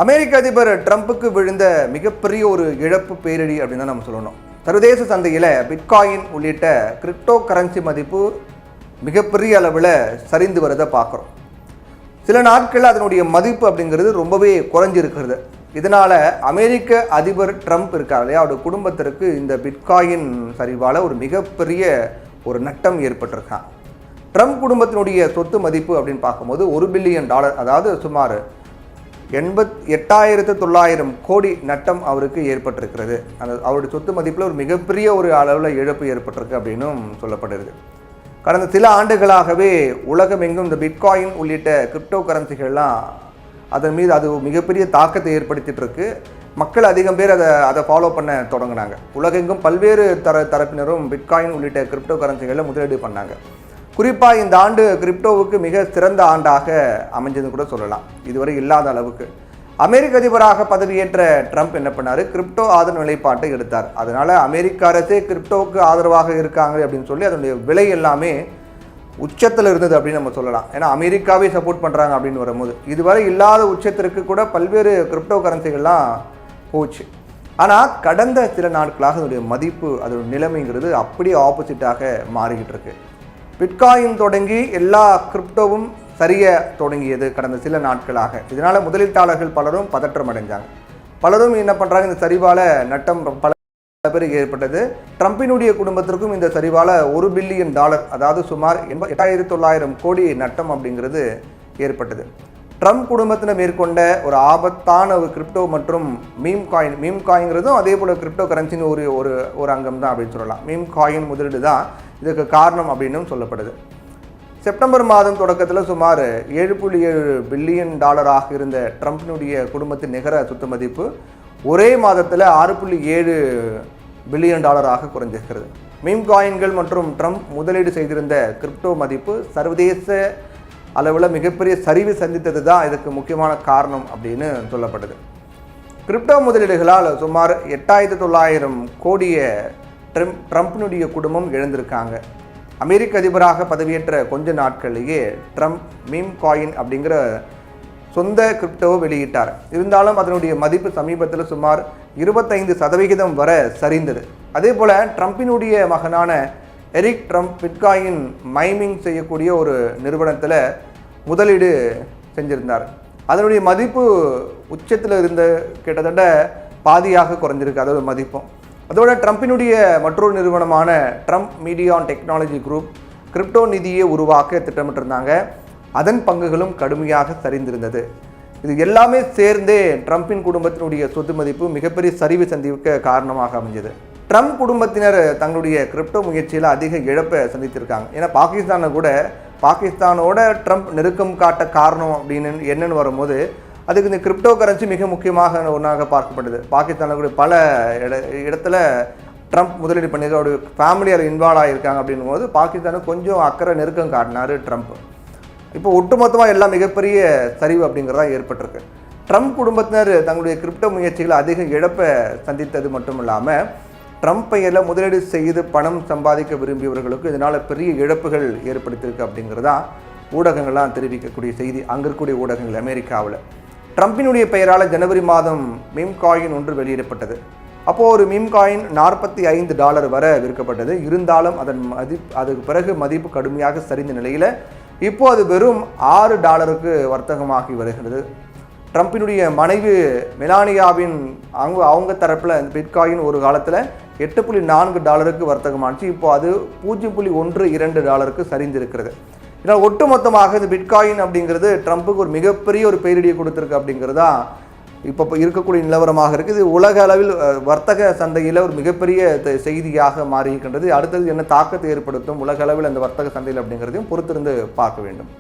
அமெரிக்க அதிபர் ட்ரம்ப்புக்கு விழுந்த மிகப்பெரிய ஒரு இழப்பு பேரிடி அப்படின்னு தான் நம்ம சொல்லணும். சர்வதேச சந்தையில் பிட்காயின் உள்ளிட்ட கிரிப்டோ கரன்சி மதிப்பு மிகப்பெரிய அளவில் சரிந்து வரதை பார்க்குறோம். சில நாட்களில் அதனுடைய மதிப்பு அப்படிங்கிறது ரொம்பவே குறைஞ்சிருக்கிறது. இதனால் அமெரிக்க அதிபர் ட்ரம்ப் இருக்கார் இல்லையா, அவருடைய குடும்பத்திற்கு இந்த பிட்காயின் சரிவால் ஒரு மிகப்பெரிய ஒரு நட்டம் ஏற்பட்டிருக்கான். ட்ரம்ப் குடும்பத்தினுடைய சொத்து மதிப்பு அப்படின்னு பார்க்கும்போது $1 பில்லியன், அதாவது சுமார் 88,900 கோடி நட்டம் அவருக்கு ஏற்பட்டிருக்கிறது. அந்த அவருடைய சொத்து மதிப்பில் ஒரு மிகப்பெரிய ஒரு அளவில் இழப்பு ஏற்பட்டிருக்கு அப்படின்னும் சொல்லப்படுகிறது. கடந்த சில ஆண்டுகளாகவே உலகமெங்கும் இந்த பிட்காயின் உள்ளிட்ட கிரிப்டோ கரன்சிகள்லாம் அதன் மீது அது மிகப்பெரிய தாக்கத்தை ஏற்படுத்திட்டு இருக்கு. மக்கள் அதிகம் பேர் அதை ஃபாலோ பண்ண தொடங்கினாங்க. உலகெங்கும் பல்வேறு தரப்பினரும் பிட்காயின் உள்ளிட்ட கிரிப்டோ கரன்சிகளில் முதலீடு பண்ணாங்க. குறிப்பாக இந்த ஆண்டு கிரிப்டோவுக்கு மிக சிறந்த ஆண்டாக அமைஞ்சதுன்னு கூட சொல்லலாம். இதுவரை இல்லாத அளவுக்கு அமெரிக்க அதிபராக பதவியேற்ற ட்ரம்ப் என்ன பண்ணார், கிரிப்டோ ஆதரவு நிலைப்பாட்டை எடுத்தார். அதனால் அமெரிக்க அரசே கிரிப்டோவுக்கு ஆதரவாக இருக்காங்க அப்படின்னு சொல்லி அதனுடைய விலை எல்லாமே உச்சத்தில் இருந்தது அப்படின்னு நம்ம சொல்லலாம். ஏன்னா அமெரிக்காவே சப்போர்ட் பண்ணுறாங்க அப்படின்னு வரும்போது இதுவரை இல்லாத உச்சத்திற்கு கூட பல்வேறு கிரிப்டோ கரன்சிகள்லாம் போச்சு. ஆனால் கடந்த சில நாட்களாக அதனுடைய மதிப்பு அதோட நிலைமைங்கிறது அப்படியே ஆப்போசிட்டாக மாறிக்கிட்டு இருக்கு. பிட்காயின் தொடங்கி எல்லா கிரிப்டோவும் சரிய தொடங்கியது கடந்த சில நாட்களாக. இதனால் முதலீட்டாளர்கள் பலரும் பதற்றம் அடைஞ்சாங்க. பலரும் என்ன பண்ணுறாங்க, இந்த சரிவால் நட்டம் பல பேருக்கு ஏற்பட்டது. ட்ரம்பினுடைய குடும்பத்திற்கும் இந்த சரிவால் $1 பில்லியன், அதாவது சுமார் 88,900 கோடி நட்டம் அப்படிங்கிறது ஏற்பட்டது. ட்ரம்ப் குடும்பத்தினர் மேற்கொண்ட ஒரு ஆபத்தான ஒரு கிரிப்டோ மற்றும் மீம் காயின்ங்கிறதும் அதே போல் கிரிப்டோ கரன்சின்னு ஒரு அங்கம் தான் அப்படின்னு சொல்லலாம். மீம் காயின் முதலீடு தான் இதுக்கு காரணம் அப்படின்னும் சொல்லப்படுது. செப்டம்பர் மாதம் தொடக்கத்தில் சுமார் $7.7 பில்லியன் இருந்த ட்ரம்பினுடைய குடும்பத்தின் நிகர சொத்து மதிப்பு ஒரே மாதத்தில் $6.7 பில்லியன் குறைஞ்சிருக்கிறது. மீம் காயின்கள் மற்றும் ட்ரம்ப் முதலீடு செய்திருந்த கிரிப்டோ மதிப்பு சர்வதேச அளவில் மிகப்பெரிய சரிவு சந்தித்தது தான் இதுக்கு முக்கியமான காரணம் அப்படின்னு சொல்லப்படுது. கிரிப்டோ முதலீடுகளால் சுமார் 8,900 கோடியை ட்ரம்ப்பினுடைய குடும்பம் இழந்திருக்காங்க. அமெரிக்க அதிபராக பதவியேற்ற கொஞ்ச நாட்களிலேயே ட்ரம்ப் மீம் காயின் அப்படிங்கிற சொந்த கிரிப்டோவை வெளியிட்டார். இருந்தாலும் அதனுடைய மதிப்பு சமீபத்தில் சுமார் 25% வரை சரிந்தது. அதே போல் ட்ரம்பினுடைய மகனான எரிக் ட்ரம்ப் பிட்காயின் மைமிங் செய்யக்கூடிய ஒரு நிறுவனத்தில் முதலீடு செஞ்சிருந்தார். அதனுடைய மதிப்பு உச்சத்தில் இருந்த கிட்டத்தட்ட பாதியாக குறைஞ்சிருக்கு அதோட மதிப்பும். அதோட ட்ரம்பினுடைய மற்றொரு நிறுவனமான ட்ரம்ப் மீடியான் டெக்னாலஜி குரூப் கிரிப்டோ நிதியை உருவாக்க திட்டமிட்டிருந்தாங்க. அதன் பங்குகளும் கடுமையாக சரிந்திருந்தது. இது எல்லாமே சேர்ந்தே ட்ரம்பின் குடும்பத்தினுடைய சொத்து மதிப்பு மிகப்பெரிய சரிவு சந்திக்க காரணமாக அமைஞ்சது. ட்ரம்ப் குடும்பத்தினர் தங்களுடைய கிரிப்டோ முயற்சியில் அதிக இழப்பை சந்தித்திருக்காங்க. ஏன்னா பாகிஸ்தானோட ட்ரம்ப் நெருக்கம் காட்ட காரணம் அப்படின்னு என்னென்னு வரும்போது அதுக்கு இந்த கிரிப்டோ கரன்சி மிக முக்கியமாக ஒன்றாக பார்க்கப்படுது. பாகிஸ்தானில் கூட பல இடத்துல ட்ரம்ப் முதலீடு பண்ணியிருக்க அவருடைய ஃபேமிலியால் இன்வால்வ் ஆகியிருக்காங்க அப்படின்னும் போது பாகிஸ்தானுக்கு கொஞ்சம் அக்கறை நெருக்கம் காட்டினார் ட்ரம்ப். இப்போ ஒட்டுமொத்தமாக எல்லாம் மிகப்பெரிய சரிவு அப்படிங்கிறதா ஏற்பட்டிருக்கு. ட்ரம்ப் குடும்பத்தினர் தங்களுடைய கிரிப்டோ முயற்சிகளை அதிக இழப்பை சந்தித்தது மட்டும் இல்லாமல் ட்ரம்ப் பெயரில் முதலீடு செய்து பணம் சம்பாதிக்க விரும்பியவர்களுக்கு இதனால் பெரிய இழப்புகள் ஏற்படுத்தியிருக்கு அப்படிங்கிறதா ஊடகங்கள்லாம் தெரிவிக்கக்கூடிய செய்தி. அங்கே இருக்கக்கூடிய ஊடகங்கள் அமெரிக்காவில் ட்ரம்பினுடைய பெயரால் ஜனவரி மாதம் மீம் காயின் ஒன்று வெளியிடப்பட்டது. அப்போது ஒரு மீம் காயின் $45 வரை விற்கப்பட்டது. இருந்தாலும் அதுக்கு பிறகு மதிப்பு கடுமையாக சரிந்த நிலையில் இப்போது அது வெறும் $6 வர்த்தகமாகி வருகிறது. ட்ரம்பினுடைய மனைவி மெலானியாவின் அவங்க தரப்பில் இந்த பிட்காயின் ஒரு காலத்தில் $8.4 வர்த்தகமாச்சு. இப்போது அது $0.12 சரிந்திருக்கிறது. இதனால் ஒட்டுமொத்தமாக இந்த பிட்காயின் அப்படிங்கிறது ட்ரம்புக்கு ஒரு மிகப்பெரிய ஒரு பேரிடியை கொடுத்துருக்கு அப்படிங்கிறதா இப்போ இருக்கக்கூடிய நிலவரமாக இருக்குது. இது உலக அளவில் வர்த்தக சந்தையில் ஒரு மிகப்பெரிய செய்தியாக மாறியிருக்கின்றது. அடுத்தது என்ன தாக்கத்தை ஏற்படுத்தும் உலக அளவில் அந்த வர்த்தக சந்தையில் அப்படிங்கிறதையும் பொறுத்திருந்து பார்க்க வேண்டும்.